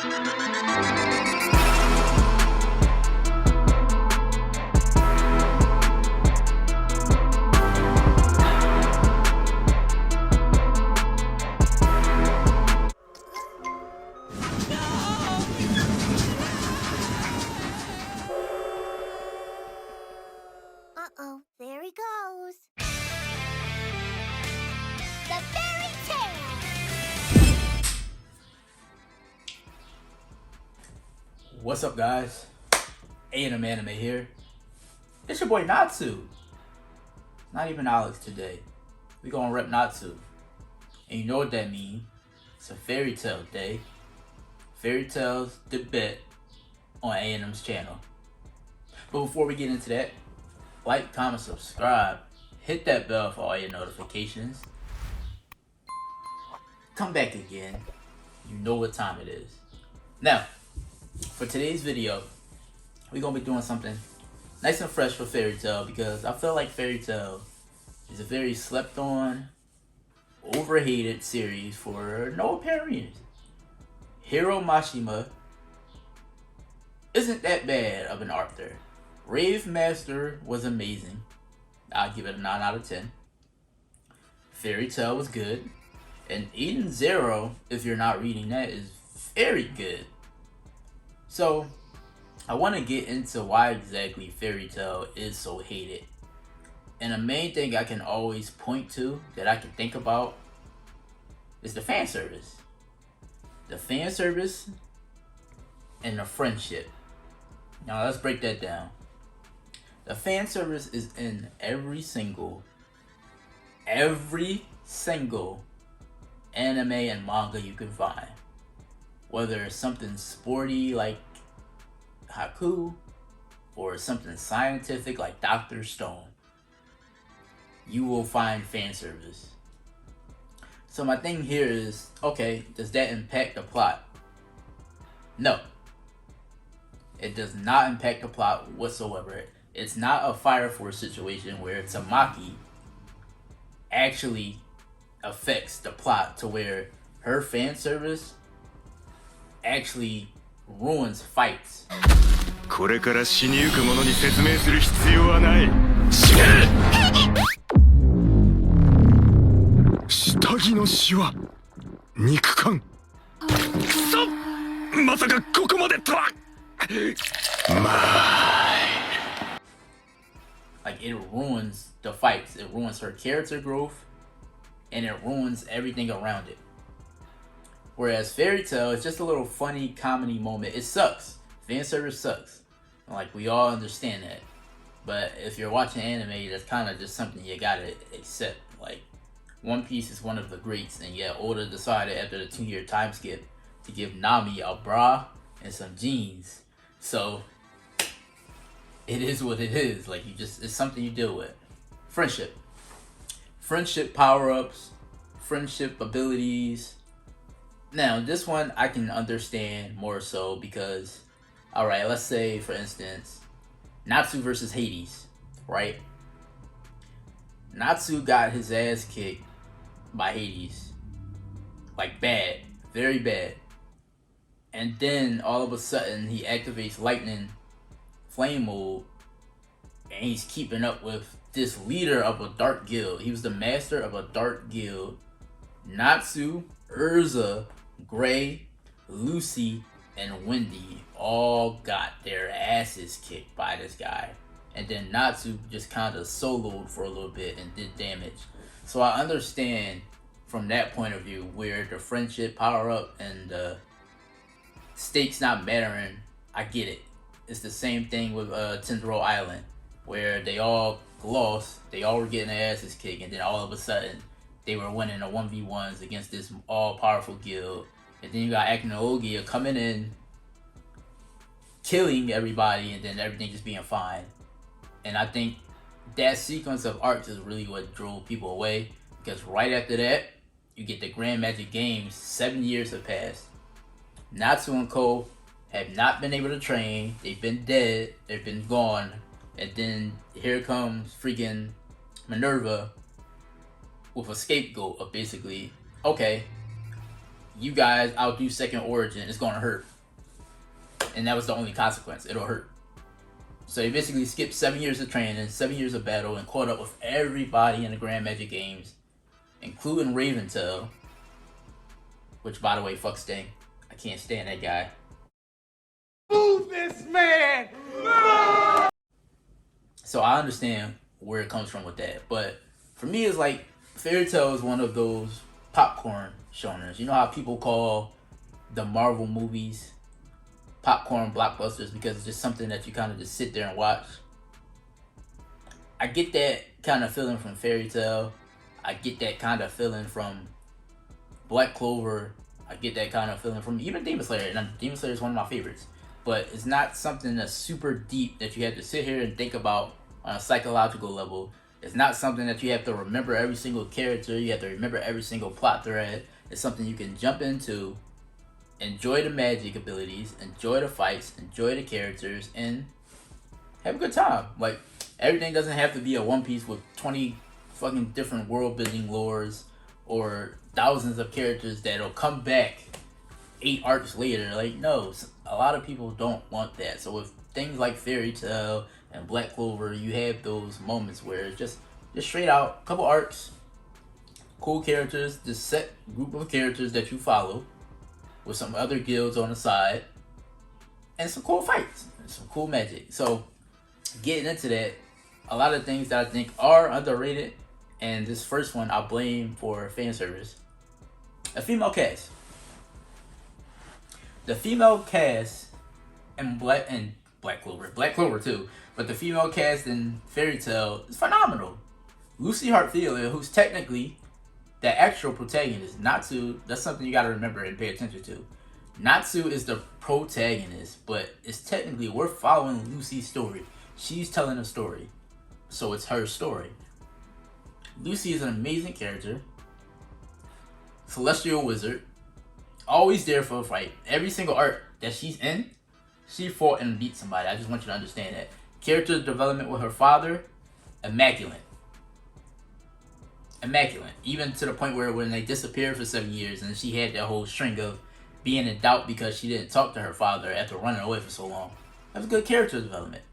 Uh-oh, there he goes. The Fairytail! What's up, guys? Anime here. It's your boy Natsu. Not even Alex today. We gonna rep Natsu. And you know what that means. It's a Fairytail day. Fairytale's the bet on A&M's channel. But before we get into that, like, comment, subscribe. Hit that bell for all your notifications. Come back again. You know what time it is. Now, for today's video, we're gonna be doing something nice and fresh for Fairytail because I feel like Fairytail is a very slept on, overhated series for no apparent reason. Hiro Mashima isn't that bad of an arc there. Rave Master was amazing. I'll give it a 9 out of 10. Fairytail was good. And Eden Zero, if you're not reading that, is very good. So, I want to get into why exactly Fairytail is so hated. And the main thing I can always point to, that I can think about, is the fan service. The fan service and the friendship. Now let's break that down. The fan service is in every single anime and manga you can find. Whether it's something sporty like Haku or something scientific like Dr. Stone, you will find fan service. So my thing here is, okay, does that impact the plot? No. It does not impact the plot whatsoever. It's not a Fire Force situation where Tamaki actually affects the plot to where her fan service actually ruins fights. これから死にゆく者に説明する必要はない。下着のシワ、肉感。くそ！まさかここまでとは。Like, it ruins the fights, it ruins her character growth, and it ruins everything around it. Whereas Fairytail is just a little funny comedy moment. It sucks. Fan service sucks. Like, we all understand that. But if you're watching anime, that's kind of just something you gotta accept. Like, One Piece is one of the greats, and yet Oda decided after the 2-year time skip to give Nami a bra and some jeans. So it is what it is. Like, it's something you deal with. Friendship power-ups, friendship abilities. Now, this one I can understand more so because, alright, let's say, for instance, Natsu versus Hades, right? Natsu got his ass kicked by Hades. Like, bad. Very bad. And then, all of a sudden, he activates lightning flame mode, and he's keeping up with this leader of a dark guild. He was the master of a dark guild. Natsu, Erza, Gray, Lucy, and Wendy all got their asses kicked by this guy. And then Natsu just kind of soloed for a little bit and did damage. So I understand from that point of view where the friendship power up and the stakes not mattering. I get it. It's the same thing with Tendro Island, where they all lost, they all were getting their asses kicked, and then all of a sudden they were winning the 1v1s against this all-powerful guild. And then you got Akinogia coming in, killing everybody, and then everything just being fine. And I think that sequence of arcs is really what drove people away, because right after that, you get the Grand Magic Games. 7 years have passed. Natsu and Co have not been able to train. They've been dead. They've been gone. And then here comes freaking Minerva with a scapegoat of basically, okay, you guys outdo Second Origin. It's gonna hurt. and that was the only consequence. It'll hurt. So he basically skipped 7 years of training, 7 years of battle, and caught up with everybody in the Grand Magic Games, including Fairytail. Which, by the way, fuck Sting. I can't stand that guy. Move this man! So I understand where it comes from with that. But for me, it's like Fairytail is one of those popcorn shoners. You know how people call the Marvel movies popcorn blockbusters because it's just something that you kind of just sit there and watch. I get that kind of feeling from Fairytail. I get that kind of feeling from Black Clover. I get that kind of feeling from even Demon Slayer. And Demon Slayer is one of my favorites. But it's not something that's super deep that you have to sit here and think about on a psychological level. It's not something that you have to remember every single character. You have to remember every single plot thread. It's something you can jump into, enjoy the magic abilities, enjoy the fights, enjoy the characters, and have a good time. Like, everything doesn't have to be a One Piece with 20 fucking different world building lores or thousands of characters that'll come back 8 arcs later. Like, no, a lot of people don't want that. So with things like Fairytail and Black Clover, you have those moments where it's just straight out, couple arcs, cool characters, this set group of characters that you follow with some other guilds on the side, and some cool fights, and some cool magic. So getting into that, a lot of things that I think are underrated, and this first one I blame for fan service. A female cast. The female cast in Black Clover too, but the female cast in Fairytail is phenomenal. Lucy Hartfield, who's technically the actual protagonist, Natsu, that's something you gotta remember and pay attention to. Natsu is the protagonist, but it's technically, we're following Lucy's story. She's telling a story, so it's her story. Lucy is an amazing character. Celestial wizard, always there for a fight. Every single arc that she's in, she fought and beat somebody. I just want you to understand that. Character development with her father, immaculate. Immaculate. Even to the point where when they disappeared for 7 years and she had that whole string of being in doubt because she didn't talk to her father after running away for so long. That was good character development.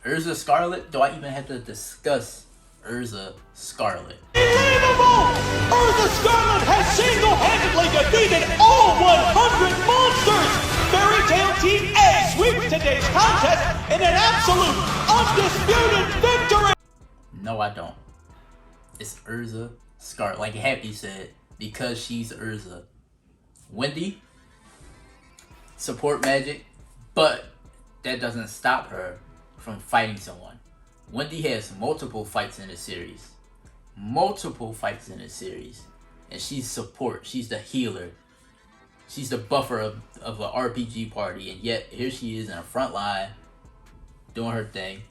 Erza Scarlet, do I even have to discuss Erza Scarlet? Unbelievable! Erza Scarlet has single-handedly defeated all 100 monsters! Fairytail Team A sweeps today's contest in an absolute, undisputed victory! No, I don't. It's Erza Scarlet, like Happy said, because she's Erza. Wendy, support magic, but that doesn't stop her from fighting someone. Wendy has multiple fights in this series. And she's support. She's the healer. She's the buffer of an RPG party. And yet, here she is in the front line, doing her thing.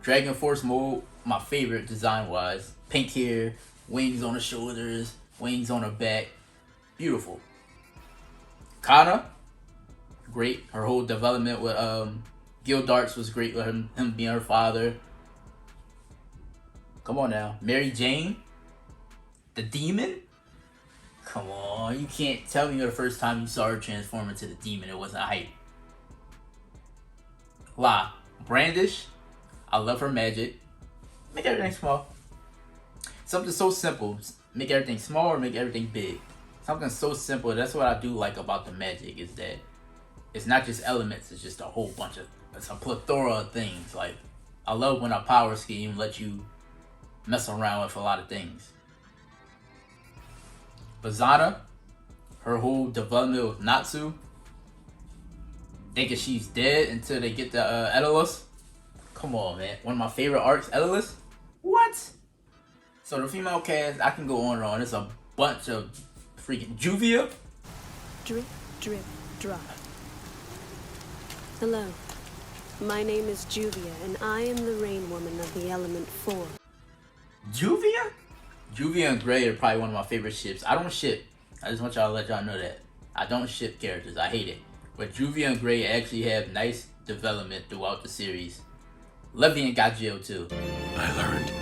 Dragon Force mode, my favorite design-wise. Pink hair, wings on her shoulders, wings on her back. Beautiful. Kana, great. Her whole development with Gildarts was great with him being her father. Come on now. Mary Jane, the demon? Come on, you can't tell me the first time you saw her transform into the demon it wasn't hype. La, Brandish, I love her magic. Make everything small. Something so simple. Make everything small or make everything big. Something so simple. That's what I do like about the magic, is that it's not just elements, it's just a whole bunch of, it's a plethora of things. Like, I love when a power scheme lets you mess around with a lot of things. Bazana, her whole development with Natsu, thinking she's dead until they get the Edelus. Come on, man. One of my favorite arcs, Edelus. What? So the female cast, I can go on and on. It's a bunch of freaking Juvia. Drip, drip, drop. Hello. My name is Juvia, and I am the Rain Woman of the Element 4. Juvia? Juvia and Gray are probably one of my favorite ships. I don't ship. I just want y'all to let y'all know that. I don't ship characters. I hate it. But Juvia and Gray actually have nice development throughout the series. Levian got jailed too. I learned,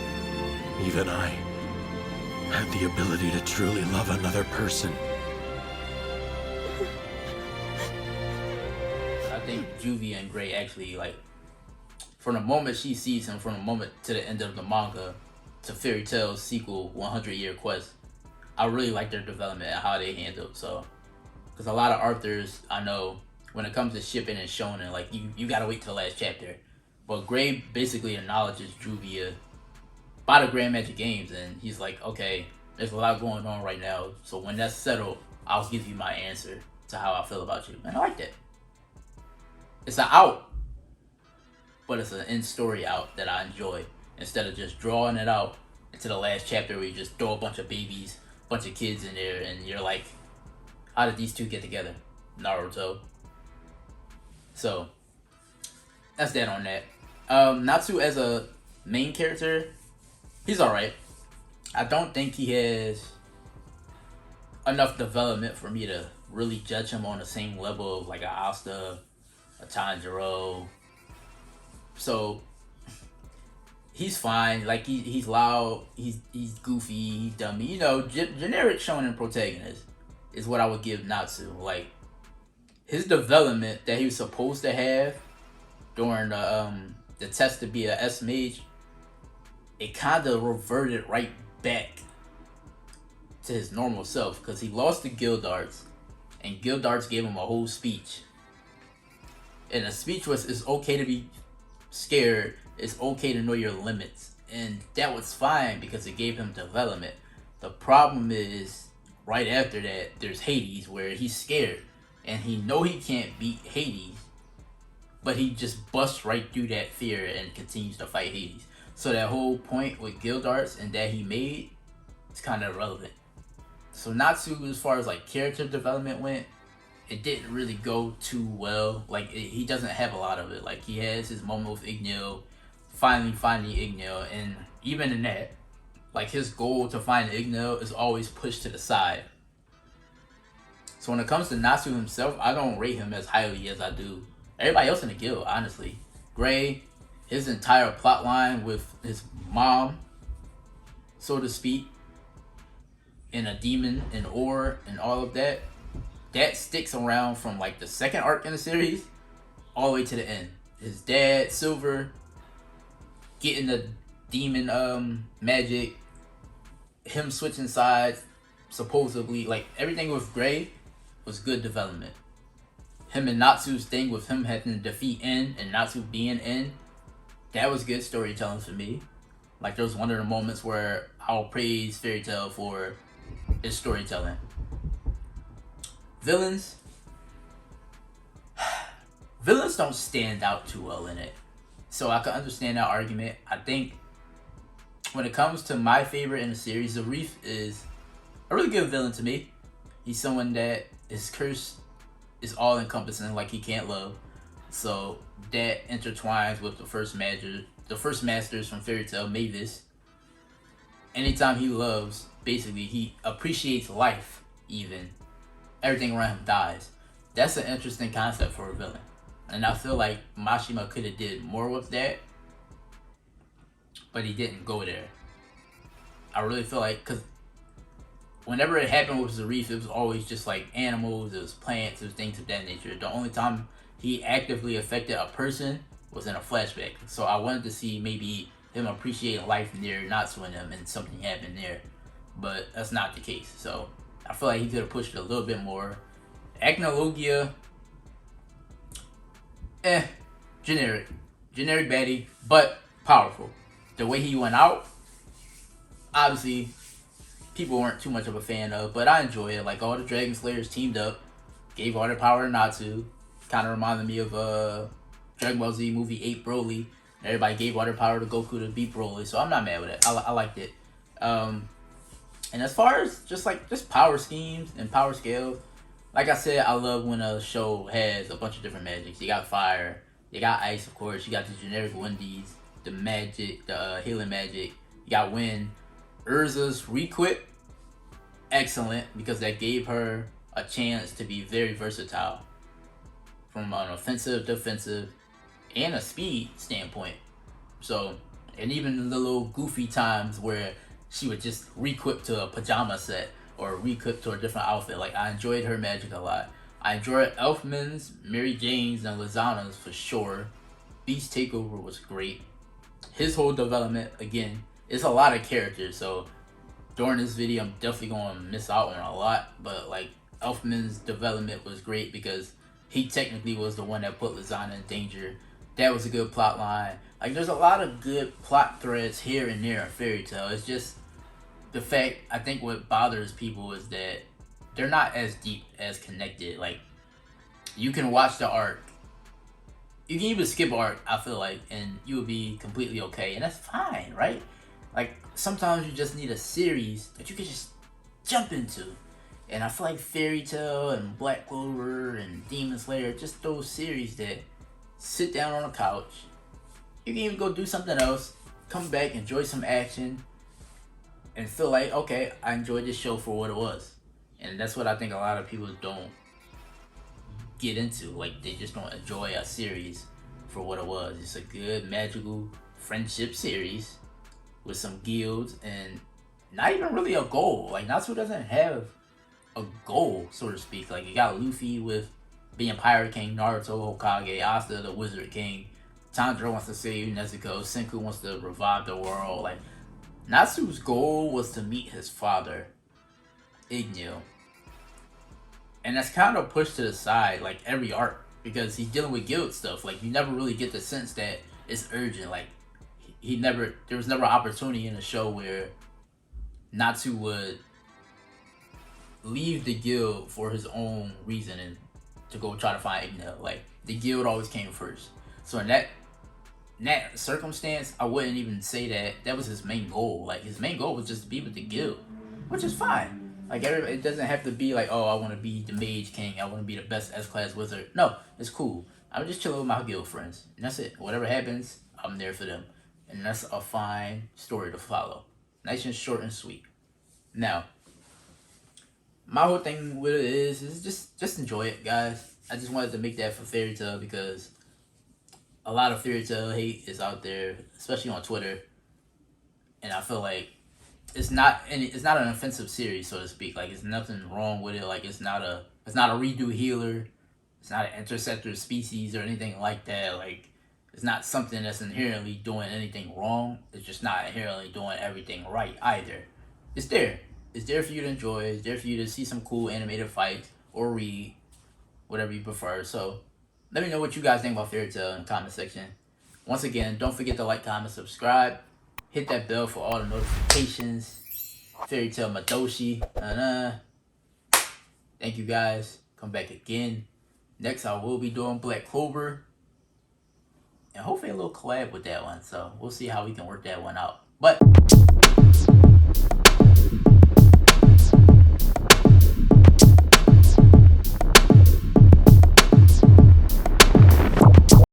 even I had the ability to truly love another person. I think Juvia and Gray actually, like, from the moment she sees him, from the moment to the end of the manga to Fairytail's sequel, 100 Year Quest, I really like their development and how they handled. So, because a lot of authors I know, when it comes to shipping and shonen, like, you gotta wait till the last chapter. But Gray basically acknowledges Juvia by the Grand Magic Games, and he's like, okay, there's a lot going on right now, so when that's settled, I'll give you my answer to how I feel about you. And I like that. It's an out, but it's an in-story out that I enjoy, instead of just drawing it out into the last chapter where you just throw a bunch of babies, bunch of kids in there, and you're like, how did these two get together? Naruto. So, that's that on that. Natsu as a main character, he's alright. I don't think he has enough development for me to really judge him on the same level of like a Asta, a Tanjiro. So he's fine. Like he's loud, he's goofy, he's dummy. You know, generic shonen protagonist is what I would give Natsu. Like his development that he was supposed to have during the test to be a S mage, it kind of reverted right back to his normal self, because he lost to Gildarts, and Gildarts gave him a whole speech, and the speech was, it's okay to be scared, it's okay to know your limits, and that was fine because it gave him development. The problem is, right after that, there's Hades, where he's scared, and he know he can't beat Hades, but he just busts right through that fear and continues to fight Hades. So that whole point with Gildarts and that he made, it's kind of irrelevant. So Natsu, as far as like character development went, it didn't really go too well. Like he doesn't have a lot of it. Like he has his moment with Ignil, finally finding Ignil, and even in that, like his goal to find Ignil is always pushed to the side. So when it comes to Natsu himself, I don't rate him as highly as I do everybody else in the guild, honestly. Gray, his entire plot line with his mom, so to speak, and a demon and ore and all of that, that sticks around from like the second arc in the series all the way to the end. His dad, Silver, getting the demon magic, him switching sides, supposedly, like everything with Gray was good development. Him and Natsu's thing with him having to defeat N and Natsu being N, that was good storytelling for me. Like there was one of the moments where I'll praise Fairytail for its storytelling. Villains don't stand out too well in it, so I can understand that argument. I think when it comes to my favorite in the series, Zarif is a really good villain to me. He's someone that his curse is all encompassing, like he can't love. So that intertwines with the first masters from Fairytail, Mavis. Anytime he loves, basically he appreciates life even. Everything around him dies. That's an interesting concept for a villain. And I feel like Mashima could have did more with that, but he didn't go there. I really feel like, because whenever it happened with Zarif, it was always just like animals, it was plants, it was things of that nature. The only time he actively affected a person was in a flashback. So I wanted to see maybe him appreciating life near Natsu and him and something happened there. But that's not the case. So I feel like he could have pushed it a little bit more. Acnologia, generic. Generic baddie, but powerful. The way he went out, obviously, people weren't too much of a fan of, but I enjoy it. Like all the Dragon Slayers teamed up, gave all their power to Natsu. Kind of reminded me of Dragon Ball Z movie 8 Broly. Everybody gave all their power to Goku to beat Broly, so I'm not mad with it. I liked it. And as far as just power schemes and power scales, like I said, I love when a show has a bunch of different magics. You got fire, you got ice, of course. You got the generic Wendy's, the magic, the healing magic. You got wind. Erza's requip, excellent, because that gave her a chance to be very versatile from an offensive, defensive, and a speed standpoint. So, and even the little goofy times where she would just requip to a pajama set or requip to a different outfit. Like, I enjoyed her magic a lot. I enjoyed Elfman's, Mary Jane's, and Lizana's for sure. Beast Takeover was great. His whole development, again, it's a lot of characters, so during this video I'm definitely going to miss out on a lot, but like Elfman's development was great because he technically was the one that put Lizana in danger. That was a good plot line. Like, there's a lot of good plot threads here and there in Fairytail. It's just the fact, I think what bothers people is that they're not as deep, as connected. Like, you can watch the arc, you can even skip arc, I feel like, and you would be completely okay, and that's fine, right? Like, sometimes you just need a series that you can just jump into. And I feel like Fairytail and Black Clover and Demon Slayer, just those series that sit down on a couch, you can even go do something else, come back, enjoy some action, and feel like, okay, I enjoyed this show for what it was. And that's what I think a lot of people don't get into. Like, they just don't enjoy a series for what it was. It's a good magical friendship series with some guilds and not even really a goal. Like, Natsu doesn't have a goal, so to speak. Like, you got Luffy with being Pirate King, Naruto, Hokage, Asta, the Wizard King, Tanjiro wants to save Nezuko, Senku wants to revive the world. Like, Natsu's goal was to meet his father, Igneo. And that's kind of pushed to the side, like, every arc, because he's dealing with guild stuff. Like, you never really get the sense that it's urgent. Like, there was never an opportunity in the show where Natsu would leave the guild for his own reason and to go try to find Igneo. Like, the guild always came first. So in that circumstance, I wouldn't even say that was his main goal. Like, his main goal was just to be with the guild, which is fine. Like, it doesn't have to be like, oh, I want to be the Mage King, I want to be the best S-Class Wizard. No, it's cool. I'm just chilling with my guild friends, and that's it. Whatever happens, I'm there for them. And that's a fine story to follow. Nice and short and sweet. Now, my whole thing with it is just enjoy it, guys. I just wanted to make that for Fairytail because a lot of Fairytail hate is out there, especially on Twitter. And I feel like it's not an offensive series, so to speak. Like, there's nothing wrong with it. Like, it's not a redo healer. It's not an interceptor species or anything like that. Like, it's not something that's inherently doing anything wrong. It's just not inherently doing everything right either. It's there. It's there for you to enjoy. It's there for you to see some cool animated fights or read, whatever you prefer. So let me know what you guys think about Fairytail in the comment section. Once again, don't forget to like, comment, subscribe. Hit that bell for all the notifications. Fairytail Madoshi. Thank you guys. Come back again. Next, I will be doing Black Clover. And hopefully a little collab with that one. So we'll see how we can work that one out. But